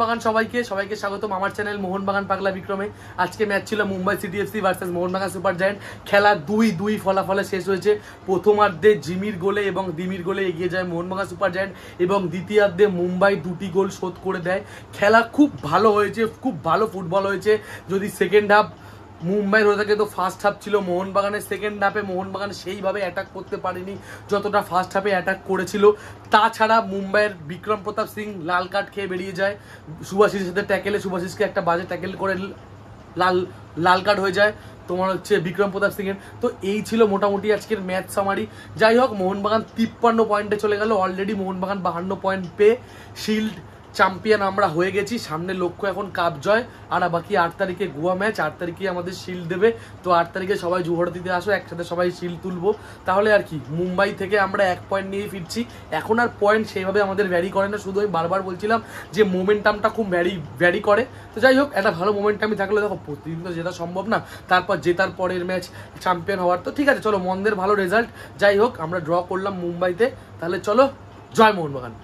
বাগান সবাইকে সবাইকে স্বাগতম আমার চ্যানেল মোহনবাগান পাগলা বিক্রমে। আজকে ম্যাচ ছিল Mumbai city FC versus Mohun Bagan super giant. খেলা 2-2 ফলাফলে শেষ হয়েছে। প্রথমার্ধে জিমির গোলে এবং দিমির গোলে এগিয়ে যায় মোহনবাগান সুপার জায়ান্ট এবং দ্বিতীয়ার্ধে মুম্বাই 2টি গোল শোধ করে দেয়। খেলা খুব ভালো হয়েছে, খুব ভালো ফুটবল হয়েছে। যদি সেকেন্ড হাফ মুম্বাইয়ের হয়ে থাকে তো ফার্স্ট হাফ ছিল মোহনবাগানের। সেকেন্ড হাফে মোহনবাগান সেইভাবে অ্যাটাক করতে পারেনি যতটা ফার্স্ট হাফে অ্যাটাক করেছিল। তাছাড়া মুম্বাইয়ের বিক্রম প্রতাপ সিং লাল কার্ড খেয়ে বেরিয়ে যায় সুভাশিসের সাথে ট্যাকেলে। সুভাশিসকে একটা বাজে ট্যাকেল করে লাল কার্ড হয়ে যায় তোমার বিক্রম প্রতাপ সিং এর। তো এই ছিল মোটামুটি আজকের ম্যাচ সামারি। যাই হোক, মোহনবাগান 53 পয়েন্টে চলে গেল। অলরেডি মোহনবাগান 52 পয়েন্ট পেয়ে শিল্ড চ্যাম্পিয়ন আমরা হয়ে গেছি। সামনে লক্ষ্য এখন কাপ জয়। আর বাকি 8 তারিখে গোয়া ম্যাচ, 8 তারিখে আমাদের শিল্ড দেবে। তো 8 তারিখে সবাই জুহরদিতে আসো, একসাথে সবাই শিল্ড তুলবো। তাহলে আর কি, মুম্বাই থেকে আমরা 1 পয়েন্ট নিয়ে ফিরছি। এখন আর পয়েন্ট সেইভাবে আমাদের ভ্যারি করে না। শুধু আমি বারবার বলছিলাম যে মোমেন্টামটা খুব ভ্যারি করে। তো যাই হোক, একটা ভালো মোমেন্টামই থাকলে দেখো প্রতিদিন তো জেতা সম্ভব না, তারপর জেতার পরের ম্যাচ চ্যাম্পিয়ন হওয়ার। তো ঠিক আছে, চলো মন্দের ভালো রেজাল্ট। যাই হোক, আমরা ড্র করলাম মুম্বাইতে। তাহলে চলো, জয় মোহনবাগান।